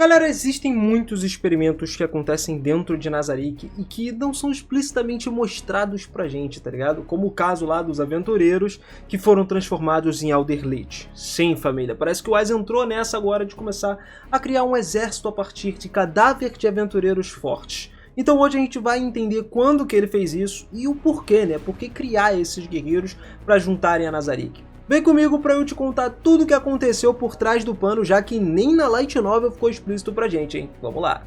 Galera, existem muitos experimentos que acontecem dentro de Nazarick e que não são explicitamente mostrados pra gente, tá ligado? Como o caso lá dos aventureiros que foram transformados em Elder Lich. Sim, família, parece que o Wise entrou nessa agora de começar a criar um exército a partir de cadáver de aventureiros fortes. Então hoje a gente vai entender quando que ele fez isso e o porquê, né? Por que criar esses guerreiros para juntarem a Nazarick. Vem comigo pra eu te contar tudo o que aconteceu por trás do pano, já que nem na Light Novel ficou explícito pra gente, hein? Vamos lá!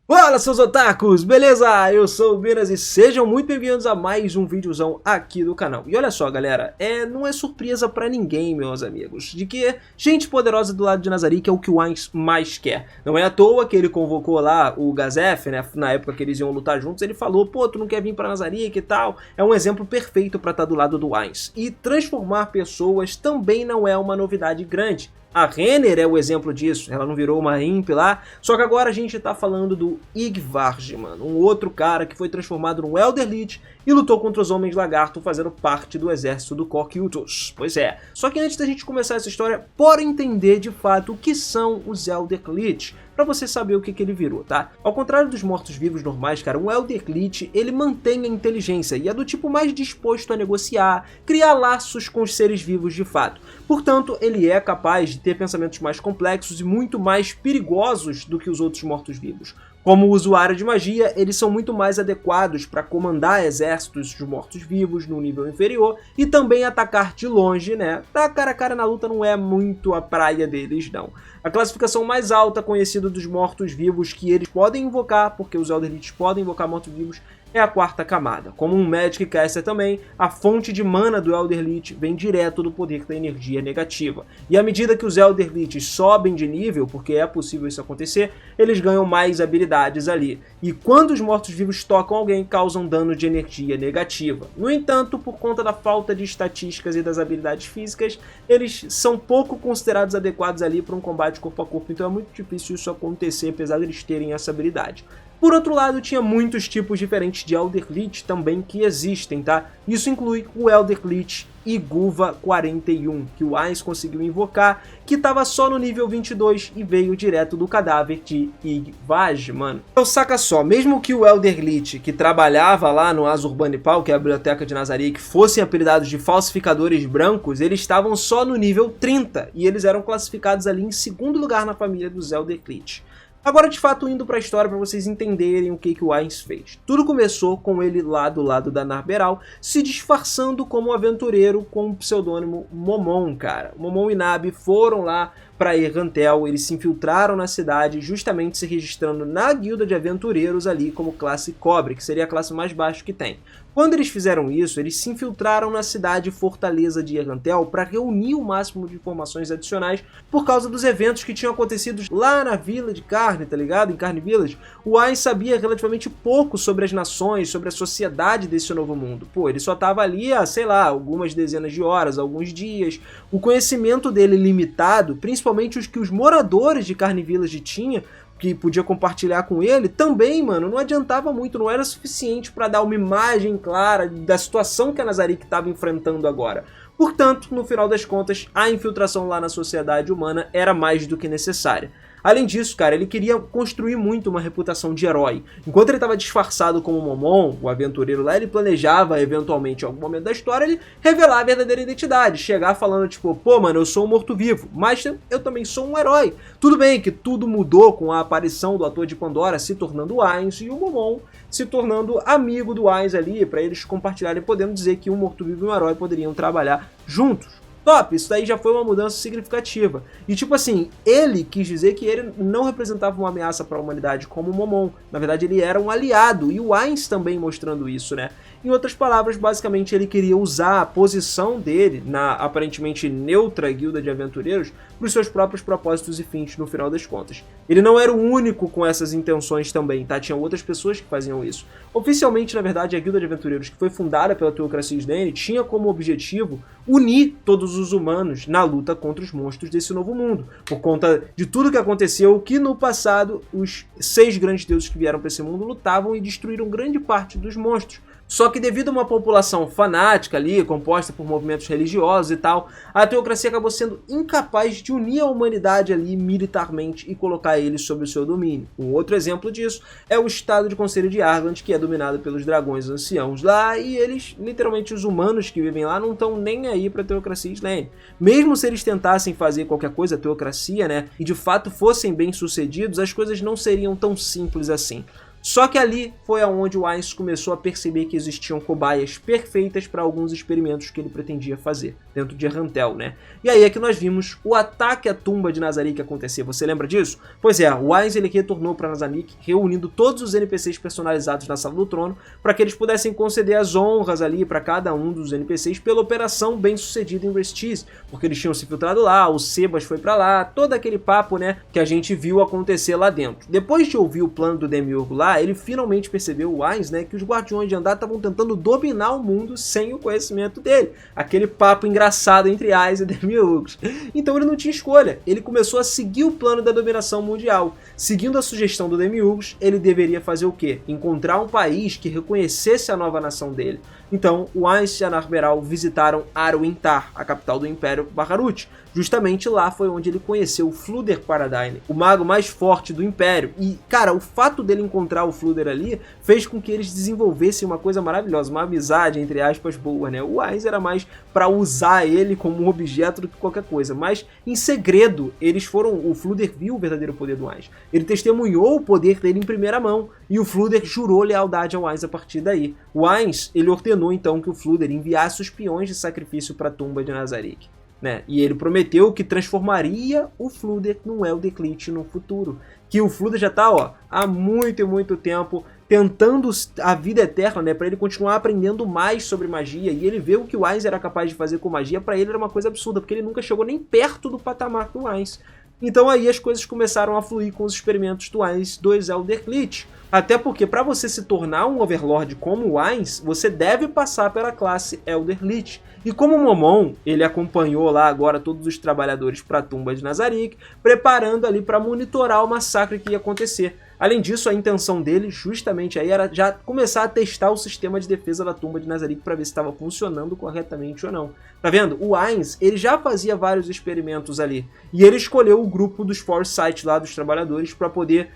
Fala, seus otakus! Beleza? Eu sou o Binas e sejam muito bem-vindos a mais um videozão aqui do canal. E olha só, galera, não é surpresa pra ninguém, meus amigos, de que gente poderosa do lado de Nazarick é o que o Ainz mais quer. Não é à toa que ele convocou lá o Gazef, né, na época que eles iam lutar juntos, ele falou, pô, tu não quer vir pra Nazarick e tal? É um exemplo perfeito pra estar do lado do Ainz. E transformar pessoas também não é uma novidade grande. A Renner é o exemplo disso, ela não virou uma imp lá, só que agora a gente tá falando do Yggdrasil, mano, um outro cara que foi transformado num Elder Lich e lutou contra os Homens Lagarto fazendo parte do exército do Cork-Utos. Pois é, só que antes da gente começar essa história, bora entender de fato o que são os Elder Lich, pra você saber o que ele virou, tá? Ao contrário dos mortos-vivos normais, cara, um Elder Lich, ele mantém a inteligência e é do tipo mais disposto a negociar, criar laços com os seres vivos de fato. Portanto, ele é capaz de ter pensamentos mais complexos e muito mais perigosos do que os outros mortos-vivos. Como usuário de magia, eles são muito mais adequados para comandar exércitos de mortos-vivos no nível inferior e também atacar de longe, né? Dar cara a cara na luta não é muito a praia deles, não. A classificação mais alta conhecida dos mortos-vivos que eles podem invocar, porque os Elder Lich podem invocar mortos-vivos, é a quarta camada. Como um Magic Caster também, a fonte de mana do Elder Lich vem direto do poder da energia negativa. E à medida que os Elder Lich sobem de nível, porque é possível isso acontecer, eles ganham mais habilidades ali. E quando os mortos-vivos tocam alguém, causam dano de energia negativa. No entanto, por conta da falta de estatísticas e das habilidades físicas, eles são pouco considerados adequados ali para um combate corpo a corpo, então é muito difícil isso acontecer, apesar de eles terem essa habilidade. Por outro lado, tinha muitos tipos diferentes de Elder Lich também que existem, tá? Isso inclui o Elder Lich Iguva 41, que o Ainz conseguiu invocar, que estava só no nível 22 e veio direto do cadáver de Yggdrasil, mano. Então saca só, mesmo que o Elder Lich, que trabalhava lá no Azurbanipal, que é a biblioteca de Nazarick, fossem apelidados de falsificadores brancos, eles estavam só no nível 30, e eles eram classificados ali em segundo lugar na família dos Elder Lich. Agora, de fato, indo para a história para vocês entenderem o que o Ainz fez. Tudo começou com ele lá do lado da Narberal, se disfarçando como um aventureiro com o pseudônimo Momon, cara. Momon e Nabi foram lá para Errantel, eles se infiltraram na cidade, justamente se registrando na guilda de aventureiros ali como classe cobre, que seria a classe mais baixa que tem. Quando eles fizeram isso, eles se infiltraram na cidade fortaleza de Errantel para reunir o máximo de informações adicionais por causa dos eventos que tinham acontecido lá na Vila de Carne, tá ligado? Em Carne Village. O Ainz sabia relativamente pouco sobre as nações, sobre a sociedade desse novo mundo. Pô, ele só tava ali há, sei lá, algumas dezenas de horas, alguns dias. O conhecimento dele limitado, principalmente os que os moradores de Carne Village tinham, que podia compartilhar com ele, também, mano, não adiantava muito, não era suficiente para dar uma imagem clara da situação que a Nazarick estava enfrentando agora. Portanto, no final das contas, a infiltração lá na sociedade humana era mais do que necessária. Além disso, cara, ele queria construir muito uma reputação de herói. Enquanto ele estava disfarçado como Momon, o aventureiro lá, ele planejava, eventualmente, em algum momento da história, ele revelar a verdadeira identidade. Chegar falando, tipo, pô, mano, eu sou um morto-vivo, mas eu também sou um herói. Tudo bem que tudo mudou com a aparição do ator de Pandora se tornando o Ainz e o Momon se tornando amigo do Ainz ali, para eles compartilharem, podendo dizer que um morto-vivo e um herói poderiam trabalhar juntos. Top, isso daí já foi uma mudança significativa. E tipo assim, ele quis dizer que ele não representava uma ameaça para a humanidade como o Momon. Na verdade, ele era um aliado, e o Ainz também mostrando isso, né? Em outras palavras, basicamente ele queria usar a posição dele na aparentemente neutra guilda de aventureiros para os seus próprios propósitos e fins no final das contas. Ele não era o único com essas intenções também, tá? Tinha outras pessoas que faziam isso. Oficialmente, na verdade, a guilda de aventureiros, que foi fundada pela Teocracia Slane, tinha como objetivo unir todos os humanos na luta contra os monstros desse novo mundo, por conta de tudo que aconteceu, que no passado os 6 grandes deuses que vieram para esse mundo lutavam e destruíram grande parte dos monstros. Só que devido a uma população fanática ali, composta por movimentos religiosos e tal, a teocracia acabou sendo incapaz de unir a humanidade ali militarmente e colocar eles sob o seu domínio. Um outro exemplo disso é o estado de Conselho de Argant, que é dominado pelos dragões anciãos lá, e eles, literalmente os humanos que vivem lá, não estão nem aí para a teocracia Slane. Mesmo se eles tentassem fazer qualquer coisa, a teocracia, né, e de fato fossem bem-sucedidos, as coisas não seriam tão simples assim. Só que ali foi aonde o Ainz começou a perceber que existiam cobaias perfeitas para alguns experimentos que ele pretendia fazer, dentro de Erantel, né? E aí é que nós vimos o ataque à tumba de Nazarick acontecer, você lembra disso? Pois é, o Ainz ele retornou para Nazarick, reunindo todos os NPCs personalizados na Sala do Trono, para que eles pudessem conceder as honras ali para cada um dos NPCs pela operação bem sucedida em Restiz, porque eles tinham se filtrado lá, o Sebas foi para lá, todo aquele papo, né, que a gente viu acontecer lá dentro. Depois de ouvir o plano do Demiurgo lá, ele finalmente percebeu, o Ainz, né, que os Guardiões de Andar estavam tentando dominar o mundo sem o conhecimento dele. Aquele papo engraçado entre Ainz e Demiurgos. Então ele não tinha escolha. Ele começou a seguir o plano da dominação mundial. Seguindo a sugestão do Demiurgos, ele deveria fazer o quê? Encontrar um país que reconhecesse a nova nação dele. Então, o Ainz e a Narberal visitaram Arwintar, a capital do Império Baharut. Justamente lá foi onde ele conheceu o Fluder Paradigm, o mago mais forte do Império. E, cara, o fato dele encontrar o Fluder ali fez com que eles desenvolvessem uma coisa maravilhosa, uma amizade, entre aspas, boa, né? O Ainz era mais para usar ele como um objeto do que qualquer coisa, mas em segredo, o Fluder viu o verdadeiro poder do Ainz. Ele testemunhou o poder dele em primeira mão, e o Fluder jurou lealdade ao Ainz a partir daí. O Ainz, ele ordenou então que o Fluder enviasse os peões de sacrifício para a tumba de Nazarick. Né? E ele prometeu que transformaria o Fluder num Eldeclit no futuro. Que o Fluder já está há muito e muito tempo tentando a vida eterna, né, para ele continuar aprendendo mais sobre magia, e ele vê o que o Ainz era capaz de fazer com magia, para ele era uma coisa absurda, porque ele nunca chegou nem perto do patamar do Ainz. Então aí as coisas começaram a fluir com os experimentos do Ainz dos Eldeclit. Até porque para você se tornar um Overlord como o Ainz, você deve passar pela classe Elderlit. E como o Momon, ele acompanhou lá agora todos os trabalhadores para a tumba de Nazarick, preparando ali para monitorar o massacre que ia acontecer. Além disso, a intenção dele justamente aí era já começar a testar o sistema de defesa da tumba de Nazarick para ver se estava funcionando corretamente ou não. Tá vendo? O Ainz, ele já fazia vários experimentos ali. E ele escolheu o grupo dos Foresight lá, dos trabalhadores, para poder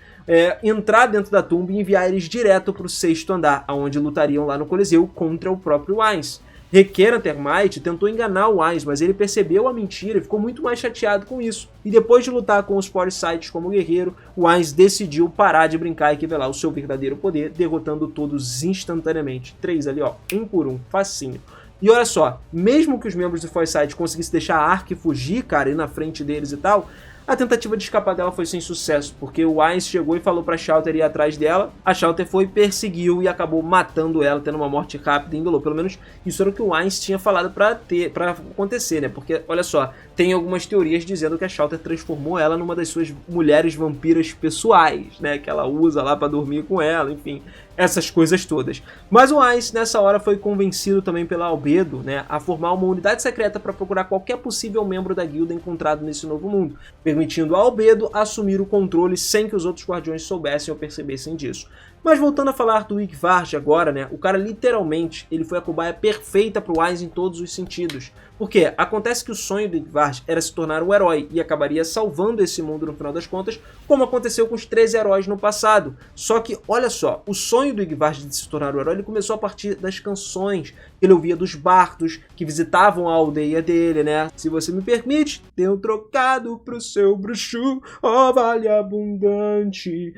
entrar dentro da tumba e enviar eles direto para o 6º andar, onde lutariam lá no Coliseu contra o próprio Ainz. Requena Termite tentou enganar o Ainz, mas ele percebeu a mentira e ficou muito mais chateado com isso. E depois de lutar com os Foresight como guerreiro, o Ainz decidiu parar de brincar e revelar o seu verdadeiro poder, derrotando todos instantaneamente. 3 ali, um por um, facinho. E olha só, mesmo que os membros do Foresight conseguissem deixar a Ark fugir, cara, ir na frente deles e tal, a tentativa de escapar dela foi sem sucesso, porque o Ainz chegou e falou pra Shallter ir atrás dela, a Shallter foi, perseguiu e acabou matando ela, tendo uma morte rápida e indolor. Pelo menos isso era o que o Ainz tinha falado pra acontecer, né? Porque, olha só, tem algumas teorias dizendo que a Shallter transformou ela numa das suas mulheres vampiras pessoais, né? Que ela usa lá pra dormir com ela, enfim, essas coisas todas. Mas o Ainz, nessa hora, foi convencido também pela Albedo, né, a formar uma unidade secreta para procurar qualquer possível membro da guilda encontrado nesse novo mundo, permitindo a Albedo assumir o controle sem que os outros guardiões soubessem ou percebessem disso. Mas voltando a falar do Yggdrasil agora, né, o cara literalmente ele foi a cobaia perfeita para o Ainz em todos os sentidos. Porque acontece que o sonho do Yggdrasil era se tornar um herói e acabaria salvando esse mundo no final das contas, como aconteceu com os 13 heróis no passado. Só que, olha só, o sonho do Yggdrasil de se tornar um herói ele começou a partir das canções que ele ouvia dos bardos que visitavam a aldeia dele, né? Se você me permite, tenho trocado pro seu bruxo, ó vale abundante,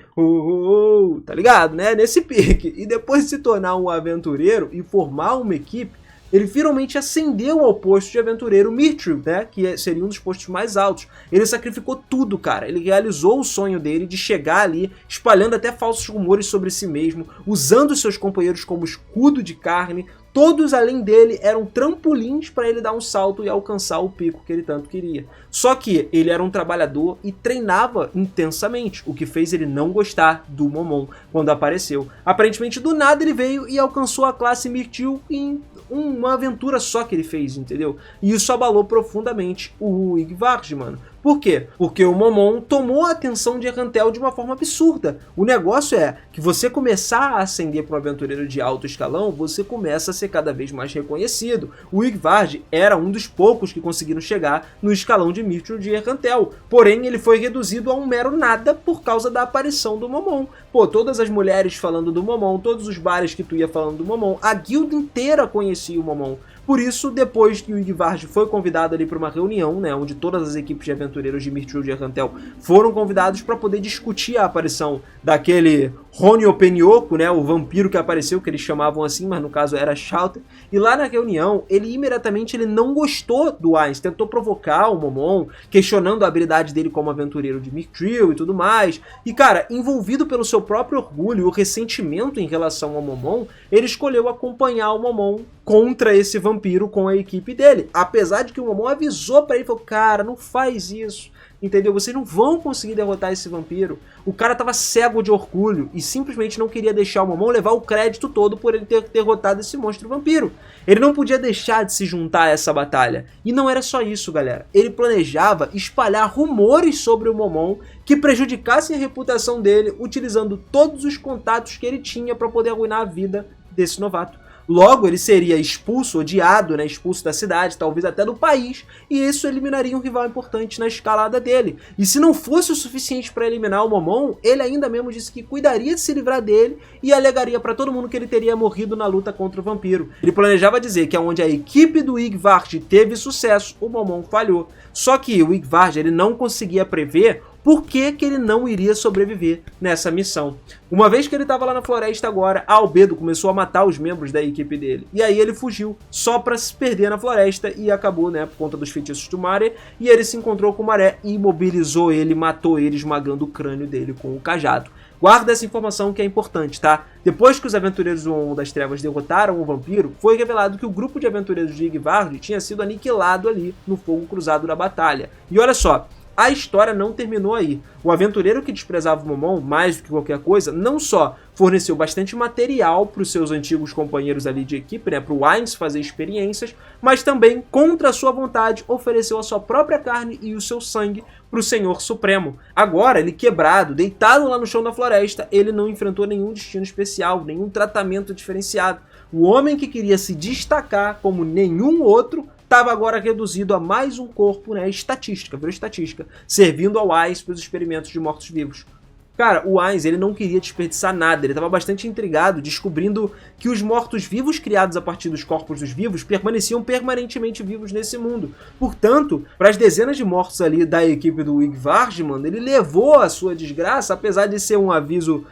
tá ligado, né? Nesse pique. E depois de se tornar um aventureiro e formar uma equipe, ele finalmente ascendeu ao posto de aventureiro Mithril, né, que seria um dos postos mais altos. Ele sacrificou tudo, cara. Ele realizou o sonho dele de chegar ali, espalhando até falsos rumores sobre si mesmo, usando seus companheiros como escudo de carne. Todos, além dele, eram trampolins para ele dar um salto e alcançar o pico que ele tanto queria. Só que ele era um trabalhador e treinava intensamente, o que fez ele não gostar do Momon quando apareceu. Aparentemente, do nada ele veio e alcançou a classe Myrtil em uma aventura só que ele fez, entendeu? E isso abalou profundamente o Yggdrasil, mano. Por quê? Porque o Momon tomou a atenção de Errantel de uma forma absurda. O negócio é que você começar a ascender para um aventureiro de alto escalão, você começa a ser cada vez mais reconhecido. O Yggdrasil era um dos poucos que conseguiram chegar no escalão de Mithril de Errantel. Porém, ele foi reduzido a um mero nada por causa da aparição do Momon. Pô, todas as mulheres falando do Momon, todos os bares que tu ia falando do Momon, a guilda inteira conhecia o Momon. Por isso, depois que o Yggdrasil foi convidado ali para uma reunião, né, onde todas as equipes de aventureiros de Mithril de Errantel foram convidados para poder discutir a aparição daquele Ronio Penioco, né, o vampiro que apareceu, que eles chamavam assim, mas no caso era Shouter. E lá na reunião, ele imediatamente não gostou do Ainz, tentou provocar o Momon, questionando a habilidade dele como aventureiro de Mithril e tudo mais. E cara, envolvido pelo seu próprio orgulho e o ressentimento em relação ao Momon, ele escolheu acompanhar o Momon contra esse vampiro com a equipe dele. Apesar de que o Momon avisou pra ele, falou, cara, não faz isso, entendeu? Vocês não vão conseguir derrotar esse vampiro. O cara tava cego de orgulho e simplesmente não queria deixar o Momon levar o crédito todo por ele ter derrotado esse monstro vampiro. Ele não podia deixar de se juntar a essa batalha. E não era só isso, galera. Ele planejava espalhar rumores sobre o Momon que prejudicassem a reputação dele, utilizando todos os contatos que ele tinha para poder arruinar a vida desse novato. Logo, ele seria expulso, odiado, né, expulso da cidade, talvez até do país, e isso eliminaria um rival importante na escalada dele. E se não fosse o suficiente para eliminar o Momon, ele ainda mesmo disse que cuidaria de se livrar dele e alegaria para todo mundo que ele teria morrido na luta contra o vampiro. Ele planejava dizer que onde a equipe do Yggdrasil teve sucesso, o Momon falhou. Só que o Yggdrasil ele não conseguia prever por que ele não iria sobreviver nessa missão. Uma vez que ele estava lá na floresta agora, Albedo começou a matar os membros da equipe dele. E aí ele fugiu só para se perder na floresta e acabou, né, por conta dos feitiços do Maré. E ele se encontrou com o Maré e imobilizou ele, matou ele, esmagando o crânio dele com o cajado. Guarda essa informação que é importante, tá? Depois que os aventureiros do Homo das Trevas derrotaram o vampiro, foi revelado que o grupo de aventureiros de Yggdrasil tinha sido aniquilado ali no fogo cruzado da batalha. E olha só, a história não terminou aí. O aventureiro que desprezava o Momon, mais do que qualquer coisa, não só forneceu bastante material para os seus antigos companheiros ali de equipe, né, para o Ainz fazer experiências, mas também, contra a sua vontade, ofereceu a sua própria carne e o seu sangue para o Senhor Supremo. Agora, ele quebrado, deitado lá no chão da floresta, ele não enfrentou nenhum destino especial, nenhum tratamento diferenciado. O homem que queria se destacar como nenhum outro estava agora reduzido a mais um corpo, né, estatística, virou estatística, servindo ao Ainz para os experimentos de mortos-vivos. Cara, o Ainz, ele não queria desperdiçar nada, ele estava bastante intrigado, descobrindo que os mortos-vivos criados a partir dos corpos dos vivos permaneciam permanentemente vivos nesse mundo. Portanto, para as dezenas de mortos ali da equipe do Yggdrasil, mano, ele levou a sua desgraça, apesar de ser um aviso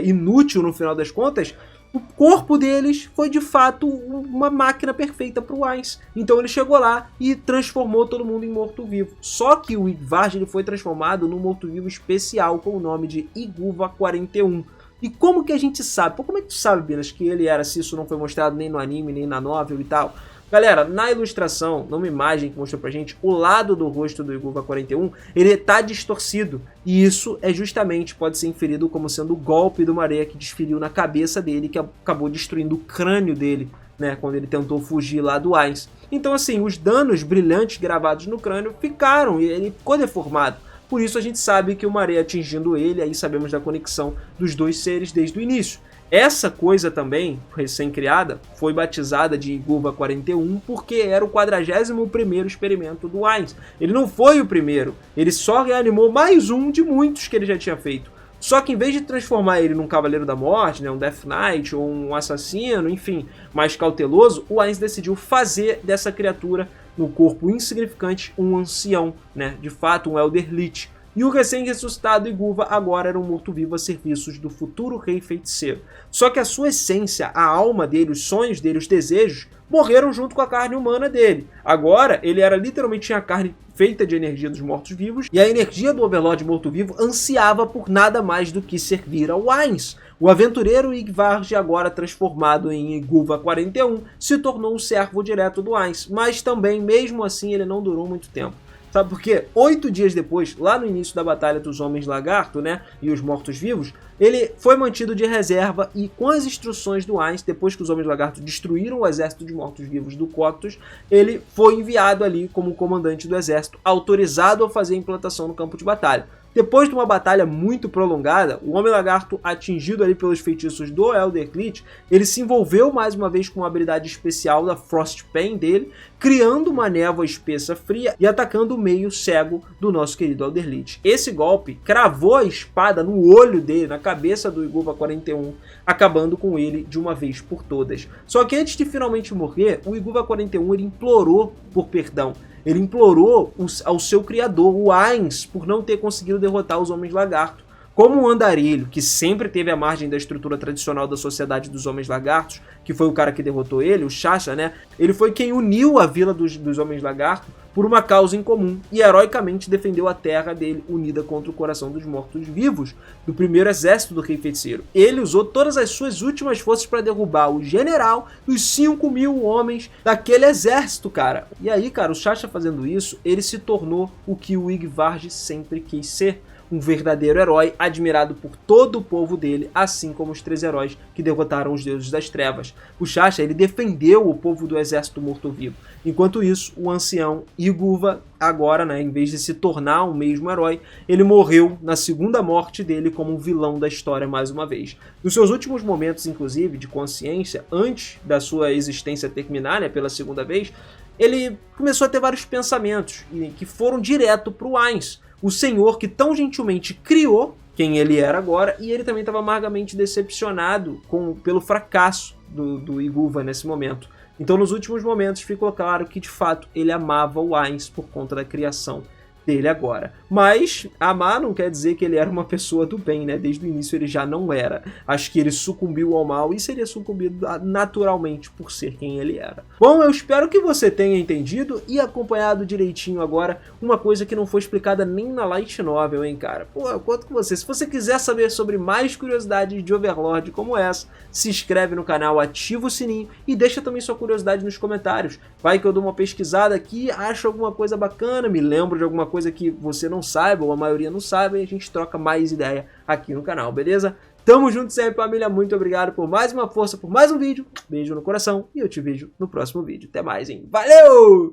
inútil no final das contas. O corpo deles foi de fato uma máquina perfeita para o Ainz. Então ele chegou lá e transformou todo mundo em morto-vivo. Só que o Yggdrasil foi transformado num morto-vivo especial com o nome de Iguva 41. E como que a gente sabe? Pô, como é que tu sabe, Binas, que ele era, se isso não foi mostrado nem no anime, nem na novel e tal? Galera, na ilustração, numa imagem que mostrou pra gente, o lado do rosto do Iguva 41, ele tá distorcido. E isso é justamente, pode ser inferido como sendo o golpe do Maré que desferiu na cabeça dele, que acabou destruindo o crânio dele, né, quando ele tentou fugir lá do Ainz. Então assim, os danos brilhantes gravados no crânio ficaram, e ele ficou deformado. Por isso a gente sabe que o Maré atingindo ele, aí sabemos da conexão dos dois seres desde o início. Essa coisa também, recém-criada, foi batizada de Iguva 41 porque era o 41º experimento do Ainz. Ele não foi o primeiro, ele só reanimou mais um de muitos que ele já tinha feito. Só que em vez de transformar ele num Cavaleiro da Morte, né, um Death Knight ou um assassino, enfim, mais cauteloso, o Ainz decidiu fazer dessa criatura, no corpo insignificante, um ancião, né, de fato um Elder Lich. E o recém-ressuscitado Iguva agora era um morto-vivo a serviços do futuro rei feiticeiro. Só que a sua essência, a alma dele, os sonhos dele, os desejos, morreram junto com a carne humana dele. Agora, ele era literalmente tinha a carne feita de energia dos mortos-vivos, e a energia do Overlord morto-vivo ansiava por nada mais do que servir ao Ainz. O aventureiro Yggdrasil, agora transformado em Iguva 41, se tornou um servo direto do Ainz, mas também, mesmo assim, ele não durou muito tempo. Sabe por quê? 8 dias depois, lá no início da Batalha dos Homens Lagarto, né, e os Mortos-Vivos, ele foi mantido de reserva e com as instruções do Ainz, depois que os Homens Lagarto destruíram o exército de Mortos-Vivos do Coctus, ele foi enviado ali como comandante do exército, autorizado a fazer a implantação no campo de batalha. Depois de uma batalha muito prolongada, o Homem-Lagarto, atingido ali pelos feitiços do Elder Glitch, ele se envolveu mais uma vez com a habilidade especial da Frost Pain dele, criando uma névoa espessa fria e atacando o meio cego do nosso querido Elder Glitch. Esse golpe cravou a espada no olho dele, na cabeça do Iguva 41, acabando com ele de uma vez por todas. Só que antes de finalmente morrer, o Iguva 41 ele implorou por perdão. Ele implorou ao seu criador, o Ainz, por não ter conseguido derrotar os Homens Lagarto. Como o Andarilho, que sempre teve a margem da estrutura tradicional da Sociedade dos Homens Lagartos, que foi o cara que derrotou ele, o Shasha, né? Ele foi quem uniu a vila dos Homens Lagarto por uma causa em comum e heroicamente defendeu a terra dele unida contra o coração dos mortos-vivos do primeiro exército do Rei Feiticeiro. Ele usou todas as suas últimas forças para derrubar o general dos 5.000 homens daquele exército, cara. E aí, cara, o Shasha fazendo isso, ele se tornou o que o Yggdrasil sempre quis ser. Um verdadeiro herói admirado por todo o povo dele, assim como os 3 heróis que derrotaram os deuses das trevas. O Shasha, ele defendeu o povo do exército morto-vivo. Enquanto isso, o ancião Iguva, agora, né, em vez de se tornar um mesmo herói, ele morreu na segunda morte dele como um vilão da história mais uma vez. Nos seus últimos momentos, inclusive, de consciência, antes da sua existência terminar, né, pela segunda vez, ele começou a ter vários pensamentos que foram direto para o Ainz, o senhor que tão gentilmente criou quem ele era agora, e ele também estava amargamente decepcionado pelo fracasso do Iguva nesse momento. Então, nos últimos momentos, ficou claro que, de fato, ele amava o Ainz por conta da criação dele agora. Mas amar não quer dizer que ele era uma pessoa do bem, né? Desde o início ele já não era. Acho que ele sucumbiu ao mal e seria sucumbido naturalmente por ser quem ele era. Bom, eu espero que você tenha entendido e acompanhado direitinho agora uma coisa que não foi explicada nem na Light Novel, hein, cara? Pô, eu conto com você. Se você quiser saber sobre mais curiosidades de Overlord como essa, se inscreve no canal, ativa o sininho e deixa também sua curiosidade nos comentários. Vai que eu dou uma pesquisada aqui, acho alguma coisa bacana, me lembro de alguma coisa que você não saiba, ou a maioria não sabe, e a gente troca mais ideia aqui no canal, beleza? Tamo junto sempre, família, muito obrigado por mais uma força, por mais um vídeo, beijo no coração, e eu te vejo no próximo vídeo. Até mais, hein? Valeu!